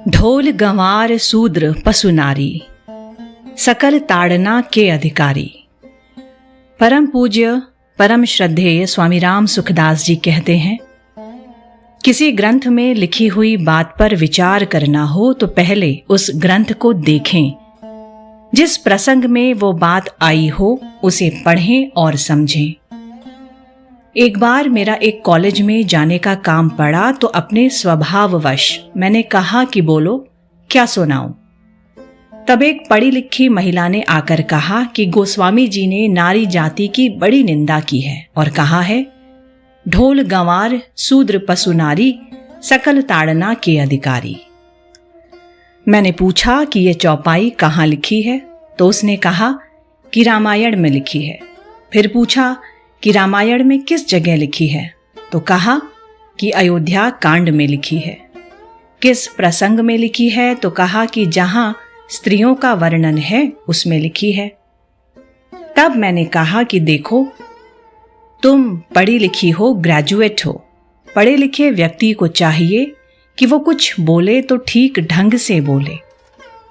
ढोल गंवार शूद्र पशु नारी, सकल ताड़ना के अधिकारी। परम पूज्य परम श्रद्धेय स्वामी राम सुखदास जी कहते हैं, किसी ग्रंथ में लिखी हुई बात पर विचार करना हो तो पहले उस ग्रंथ को देखें। जिस प्रसंग में वो बात आई हो उसे पढ़ें और समझें। एक बार मेरा एक कॉलेज में जाने का काम पड़ा तो अपने स्वभाववश मैंने कहा कि बोलो क्या सुनाऊं। तब एक पढ़ी लिखी महिला ने आकर कहा कि गोस्वामी जी ने नारी जाति की बड़ी निंदा की है और कहा है, ढोल गंवार शूद्र पशु नारी, सकल ताड़ना के अधिकारी। मैंने पूछा कि यह चौपाई कहाँ लिखी है, तो उसने कहा कि रामायण में लिखी है। फिर पूछा कि रामायण में किस जगह लिखी है, तो कहा कि अयोध्या कांड में लिखी है। किस प्रसंग में लिखी है, तो कहा कि जहां स्त्रियों का वर्णन है उसमें लिखी है। तब मैंने कहा कि देखो, तुम पढ़ी लिखी हो, ग्रेजुएट हो। पढ़े लिखे व्यक्ति को चाहिए कि वो कुछ बोले तो ठीक ढंग से बोले।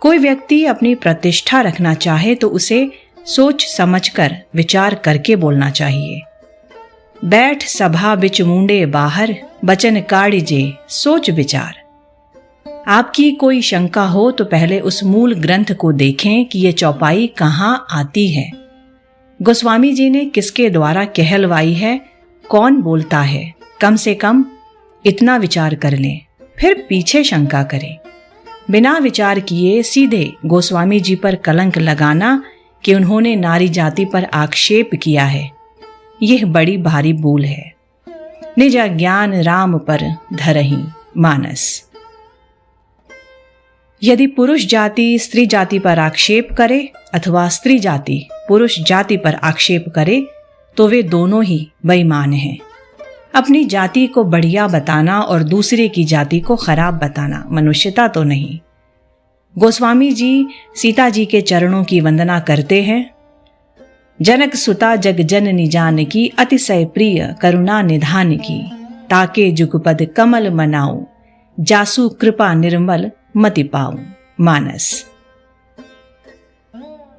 कोई व्यक्ति अपनी प्रतिष्ठा रखना चाहे तो उसे सोच समझकर विचार करके बोलना चाहिए। बैठ सभा बिच मुंडे बाहर, बचन काढ़िजे सोच विचार। आपकी कोई शंका हो तो पहले उस मूल ग्रंथ को देखें कि ये चौपाई कहाँ आती है, गोस्वामी जी ने किसके द्वारा कहलवाई है, कौन बोलता है। कम से कम इतना विचार कर लें, फिर पीछे शंका करें। बिना विचार किए सीधे गोस्वामी जी पर कलंक लगाना कि उन्होंने नारी जाति पर आक्षेप किया है, यह बड़ी भारी भूल है। निज ज्ञान राम पर धरहि मानस। यदि पुरुष जाति स्त्री जाति पर आक्षेप करे अथवा स्त्री जाति पुरुष जाति पर आक्षेप करे तो वे दोनों ही बेईमान हैं। अपनी जाति को बढ़िया बताना और दूसरे की जाति को खराब बताना मनुष्यता तो नहीं। गोस्वामी जी सीता जी के चरणों की वंदना करते हैं। जनक सुता जग जननी जानकी, अतिशय प्रिय करुणा निधान की। ताके जुगपद कमल मनाऊं, जासु कृपा निर्मल मति पाऊं मानस।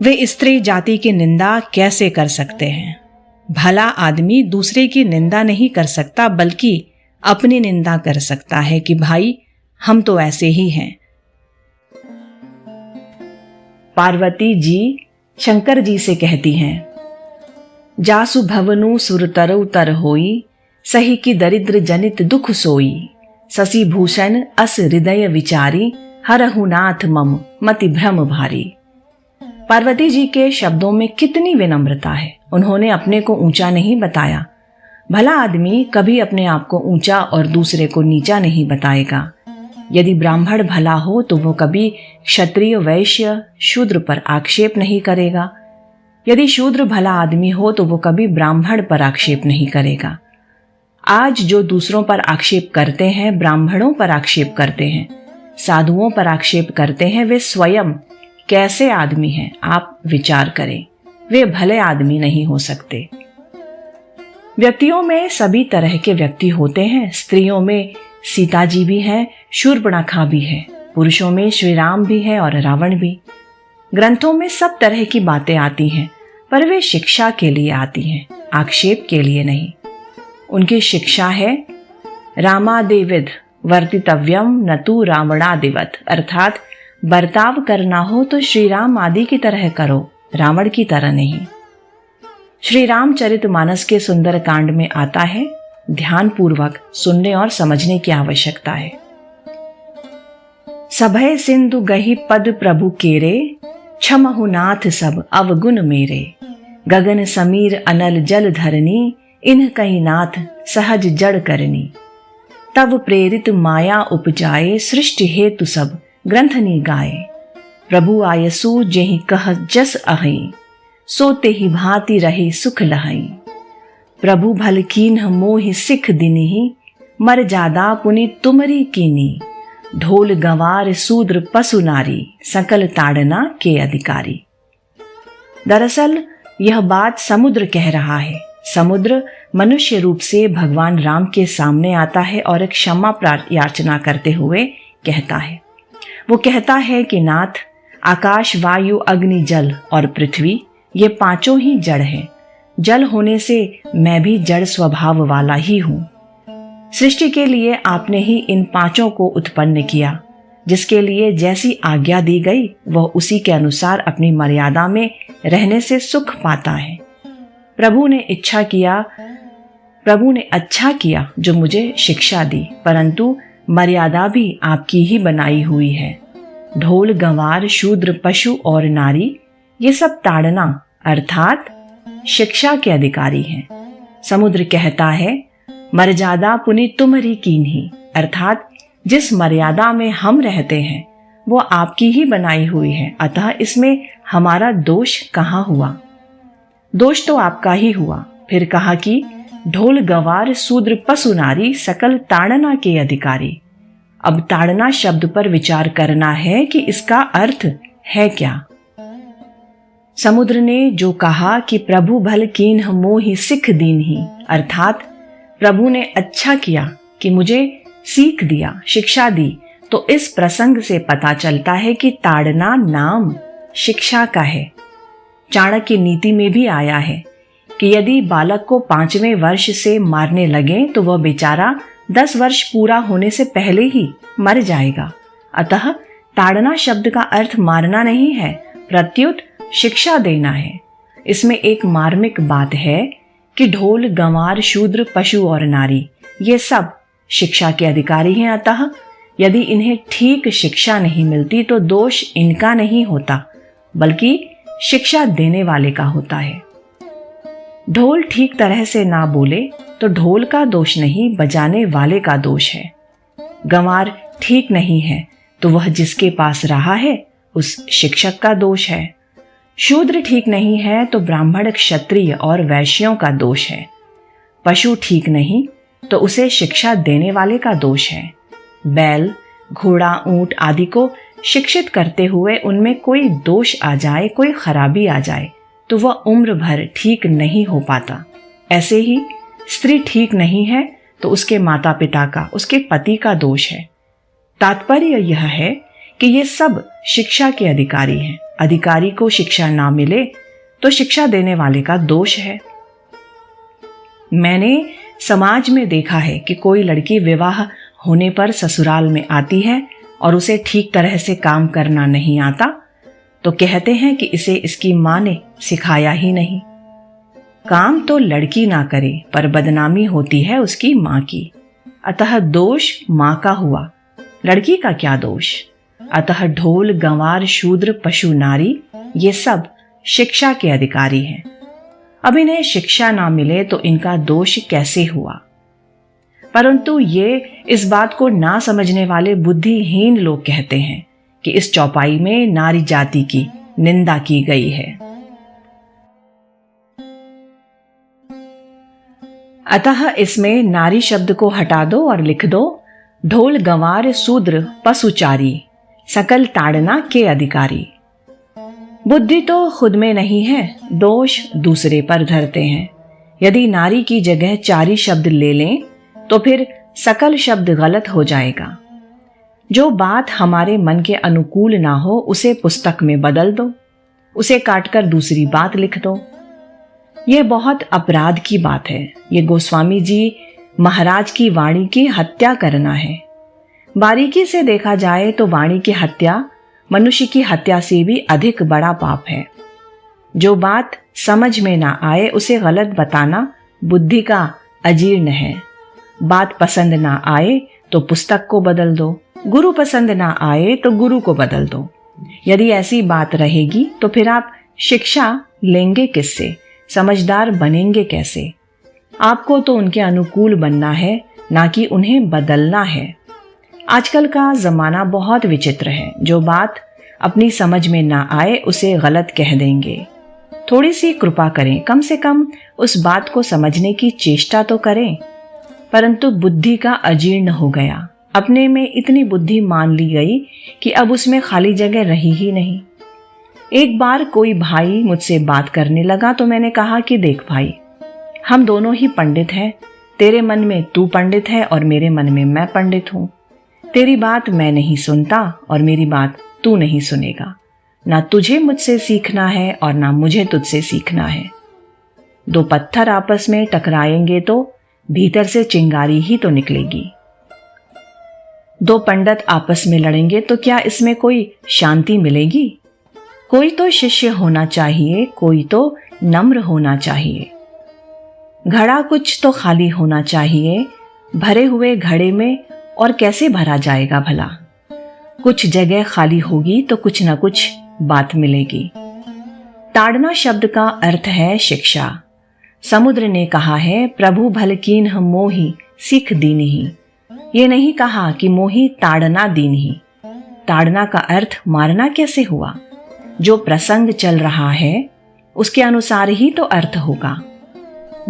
वे स्त्री जाति की निंदा कैसे कर सकते हैं? भला आदमी दूसरे की निंदा नहीं कर सकता, बल्कि अपनी निंदा कर सकता है कि भाई हम तो ऐसे ही हैं। पार्वती जी शंकर जी से कहती हैं, जासु भवनु सुरतरु तर होई, सही की दरिद्र जनित दुख सोई। शशि भूषण अस हृदय विचारी, हरहु नाथ मम मति भ्रम भारी। पार्वती जी के शब्दों में कितनी विनम्रता है। उन्होंने अपने को ऊंचा नहीं बताया। भला आदमी कभी अपने आप को ऊंचा और दूसरे को नीचा नहीं बताएगा। यदि ब्राह्मण भला हो तो वो कभी क्षत्रिय वैश्य शूद्र पर आक्षेप नहीं करेगा। यदि शूद्र भला आदमी हो तो वो कभी ब्राह्मण पर आक्षेप नहीं करेगा। आज जो दूसरों पर आक्षेप करते हैं, ब्राह्मणों पर आक्षेप करते हैं, साधुओं पर आक्षेप करते हैं, वे स्वयं कैसे आदमी हैं आप विचार करें। वे भले आदमी नहीं हो सकते। व्यक्तियों में सभी तरह के व्यक्ति होते हैं। स्त्रियों में सीता जी भी है, शूर्पणखा भी है, पुरुषों में श्री राम भी है और रावण भी। ग्रंथों में सब तरह की बातें आती हैं, पर वे शिक्षा के लिए आती हैं, आक्षेप के लिए नहीं। उनकी शिक्षा है रामादेविद वर्तितव्यम न तू रावणादिवत, अर्थात बर्ताव करना हो तो श्री राम आदि की तरह करो, रावण की तरह नहीं। श्री रामचरितमानस के सुंदर कांड में आता है, ध्यान पूर्वक सुनने और समझने की आवश्यकता है। सभय सिंधु गही पद प्रभु केरे, क्षमहु नाथ सब अवगुण मेरे। गगन समीर अनल जल धरनी, इन्ह कही नाथ सहज जड़ करनी। तब प्रेरित माया उपजाए, सृष्टि हेतु सब ग्रंथनी गाए। प्रभु आयसु जेहि कह जस अहै, सोते ही भांति रहे सुख लहै। प्रभु भल कीन्ह मोहि सिख दिनहि, मर जादा पुनि तुमरी कीनी। ढोल गंवार शूद्र पशु नारी, सकल ताड़ना के अधिकारी। दरअसल यह बात समुद्र कह रहा है। समुद्र मनुष्य रूप से भगवान राम के सामने आता है और एक क्षमा याचना करते हुए कहता है। वो कहता है कि नाथ, आकाश, वायु, अग्नि, जल और पृथ्वी ये पांचों ही जड़ हैं। जल होने से मैं भी जड़ स्वभाव वाला ही हूं। सृष्टि के लिए आपने ही इन पांचों को उत्पन्न किया। जिसके लिए जैसी आज्ञा दी गई वह उसी के अनुसार अपनी मर्यादा में रहने से सुख पाता है। प्रभु ने अच्छा किया जो मुझे शिक्षा दी, परंतु मर्यादा भी आपकी ही बनाई हुई है। ढोल, गंवार, शूद्र, पशु और नारी ये सब ताड़ना अर्थात शिक्षा के अधिकारी हैं। समुद्र कहता है, मर्यादा पुनि तुम्हारी कीन्ही, अर्थात जिस मर्यादा में हम रहते हैं वो आपकी ही बनाई हुई है, अतः इसमें हमारा दोष कहाँ हुआ? दोष तो आपका ही हुआ। फिर कहा कि ढोल, गंवार, शूद्र, पशु, नारी सकल ताड़ना के अधिकारी। अब ताड़ना शब्द पर विचार करना है कि इसका अर्थ है क्या। समुद्र ने जो कहा कि प्रभु भल कीन्ह मोहि सिख दीन्ही, अर्थात प्रभु ने अच्छा किया कि मुझे सीख दिया, शिक्षा दी, तो इस प्रसंग से पता चलता है कि ताड़ना नाम शिक्षा का है। चाणक्य नीति में भी आया है कि यदि बालक को 5वें वर्ष से मारने लगे तो वह बेचारा 10 वर्ष पूरा होने से पहले ही मर जाएगा। अतः ताड़ना शब्द का अर्थ मारना नहीं है, प्रत्युत शिक्षा देना है। इसमें एक मार्मिक बात है कि ढोल, गंवार, शूद्र, पशु और नारी ये सब शिक्षा के अधिकारी हैं। अतः यदि इन्हें ठीक शिक्षा नहीं मिलती तो दोष इनका नहीं होता, बल्कि शिक्षा देने वाले का होता है। ढोल ठीक तरह से ना बोले तो ढोल का दोष नहीं, बजाने वाले का दोष है। गंवार ठीक नहीं है तो वह जिसके पास रहा है उस शिक्षक का दोष है। शूद्र ठीक नहीं है तो ब्राह्मण, क्षत्रिय और वैश्यों का दोष है। पशु ठीक नहीं तो उसे शिक्षा देने वाले का दोष है। बैल, घोड़ा, ऊंट आदि को शिक्षित करते हुए उनमें कोई दोष आ जाए, कोई खराबी आ जाए तो वह उम्र भर ठीक नहीं हो पाता। ऐसे ही स्त्री ठीक नहीं है तो उसके माता पिता का, उसके पति का दोष है। तात्पर्य यह है कि ये सब शिक्षा के अधिकारी हैं। अधिकारी को शिक्षा ना मिले तो शिक्षा देने वाले का दोष है। मैंने समाज में देखा है कि कोई लड़की विवाह होने पर ससुराल में आती है और उसे ठीक तरह से काम करना नहीं आता तो कहते हैं कि इसे इसकी माँ ने सिखाया ही नहीं। काम तो लड़की ना करे पर बदनामी होती है उसकी माँ की, अतः दोष माँ का हुआ, लड़की का क्या दोष। अतः ढोल, गंवार, शूद्र, पशु, नारी ये सब शिक्षा के अधिकारी हैं। अब इन्हें शिक्षा ना मिले तो इनका दोष कैसे हुआ? परंतु ये इस बात को ना समझने वाले बुद्धिहीन लोग कहते हैं कि इस चौपाई में नारी जाति की निंदा की गई है। अतः इसमें नारी शब्द को हटा दो और लिख दो ढोल, गंवार, शूद्र, पशुचारी सकल ताड़ना के अधिकारी। बुद्धि तो खुद में नहीं है, दोष दूसरे पर धरते हैं। यदि नारी की जगह चारी शब्द ले लें तो फिर सकल शब्द गलत हो जाएगा। जो बात हमारे मन के अनुकूल ना हो उसे पुस्तक में बदल दो, उसे काटकर दूसरी बात लिख दो। यह बहुत अपराध की बात है। ये गोस्वामी जी महाराज की वाणी की हत्या करना है। बारीकी से देखा जाए तो वाणी की हत्या मनुष्य की हत्या से भी अधिक बड़ा पाप है। जो बात समझ में ना आए उसे गलत बताना बुद्धि का अजीर्ण है। बात पसंद ना आए तो पुस्तक को बदल दो, गुरु पसंद ना आए तो गुरु को बदल दो। यदि ऐसी बात रहेगी तो फिर आप शिक्षा लेंगे किससे, समझदार बनेंगे कैसे? आपको तो उनके अनुकूल बनना है, ना कि उन्हें बदलना है। आजकल का जमाना बहुत विचित्र है। जो बात अपनी समझ में ना आए उसे गलत कह देंगे। थोड़ी सी कृपा करें, कम से कम उस बात को समझने की चेष्टा तो करें। परंतु बुद्धि का अजीर्ण हो गया। अपने में इतनी बुद्धि मान ली गई कि अब उसमें खाली जगह रही ही नहीं। एक बार कोई भाई मुझसे बात करने लगा तो मैंने कहा कि देख भाई, हम दोनों ही पंडित हैं। तेरे मन में तू पंडित है और मेरे मन में मैं पंडित हूँ। तेरी बात मैं नहीं सुनता और मेरी बात तू नहीं सुनेगा। ना तुझे मुझसे सीखना है और ना मुझे तुझसे सीखना है। दो पत्थर आपस में टकराएंगे तो भीतर से चिंगारी ही तो निकलेगी। दो पंडित आपस में लड़ेंगे तो क्या इसमें कोई शांति मिलेगी? कोई तो शिष्य होना चाहिए, कोई तो नम्र होना चाहिए। घड़ा कुछ तो खाली होना चाहिए। भरे हुए घड़े में और कैसे भरा जाएगा भला? कुछ जगह खाली होगी तो कुछ न कुछ बात मिलेगी। ताड़ना शब्द का अर्थ है शिक्षा। समुद्र ने कहा है, प्रभु भल कीन्ह मोहि सीख दीन्हि। ये नहीं कहा कि मोहि ताड़ना दीन्हि। ताड़ना का अर्थ मारना कैसे हुआ? जो प्रसंग चल रहा है उसके अनुसार ही तो अर्थ होगा।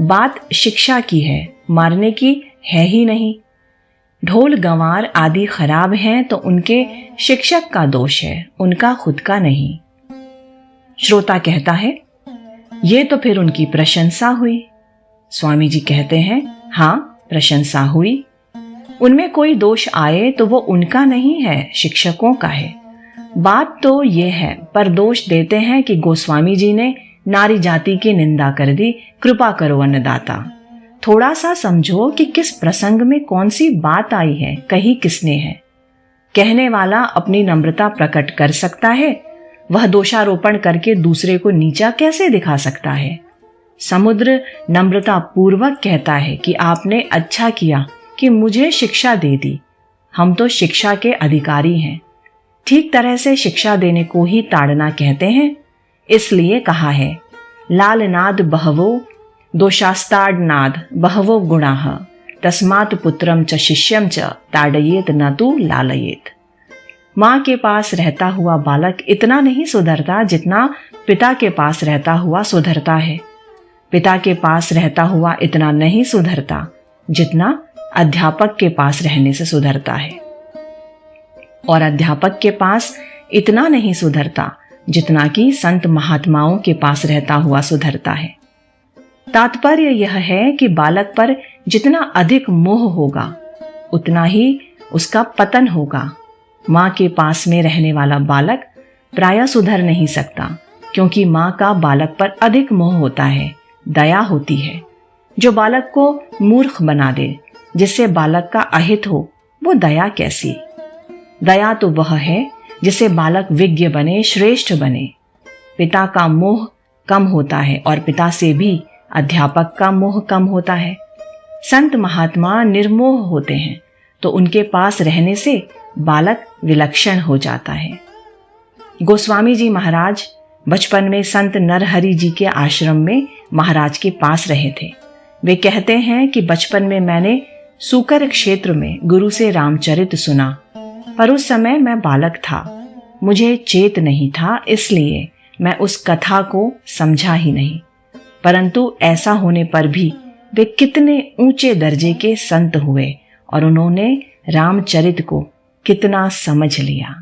बात शिक्षा की है, मारने की है ही नहीं। ढोल गंवार आदि खराब हैं तो उनके शिक्षक का दोष है, उनका खुद का नहीं। श्रोता कहता है, ये तो फिर उनकी प्रशंसा हुई। स्वामी जी कहते हैं, हाँ प्रशंसा हुई। उनमें कोई दोष आए तो वो उनका नहीं है, शिक्षकों का है। बात तो ये है, पर दोष देते हैं कि गोस्वामी जी ने नारी जाति की निंदा कर दी, कृपा करो अन्नदाता। थोड़ा सा समझो कि किस प्रसंग में कौन सी बात आई है, कही किसने है। कहने वाला अपनी नम्रता प्रकट कर सकता है, वह दोषारोपण करके दूसरे को नीचा कैसे दिखा सकता है? समुद्र नम्रता पूर्वक कहता है कि आपने अच्छा किया कि मुझे शिक्षा दे दी। हम तो शिक्षा के अधिकारी हैं। ठीक तरह से शिक्षा देने को ही ताड़ना कहते हैं। इसलिए कहा है, लाल नाद बहवो दोषास्ताड नाद बहवो गुणाः तस्मात् पुत्रम च शिष्यम च ताड़येत न तु लालयेत। माँ के पास रहता हुआ बालक इतना नहीं सुधरता जितना पिता के पास रहता हुआ सुधरता है। पिता के पास रहता हुआ इतना नहीं सुधरता जितना अध्यापक के पास रहने से सुधरता है, और अध्यापक के पास इतना नहीं सुधरता जितना कि संत महात्माओं के पास रहता हुआ सुधरता है। तात्पर्य यह है कि बालक पर जितना अधिक मोह होगा उतना ही उसका पतन होगा। माँ के पास में रहने वाला बालक प्रायः सुधर नहीं सकता, क्योंकि माँ का बालक पर अधिक मोह होता है, दया होती है। जो बालक को मूर्ख बना दे, जिससे बालक का अहित हो, वो दया कैसी? दया तो वह है जिससे बालक विज्ञ बने, श्रेष्ठ बने। पिता का मोह कम होता है और पिता से भी अध्यापक का मोह कम होता है। संत महात्मा निर्मोह होते हैं तो उनके पास रहने से बालक विलक्षण हो जाता है। गोस्वामी जी महाराज बचपन में संत नरहरि जी के आश्रम में महाराज के पास रहे थे। वे कहते हैं कि बचपन में मैंने सूकर क्षेत्र में गुरु से रामचरित सुना, पर उस समय मैं बालक था, मुझे चेत नहीं था, इसलिए मैं उस कथा को समझा ही नहीं। परंतु ऐसा होने पर भी वे कितने ऊंचे दर्जे के संत हुए और उन्होंने रामचरित को कितना समझ लिया।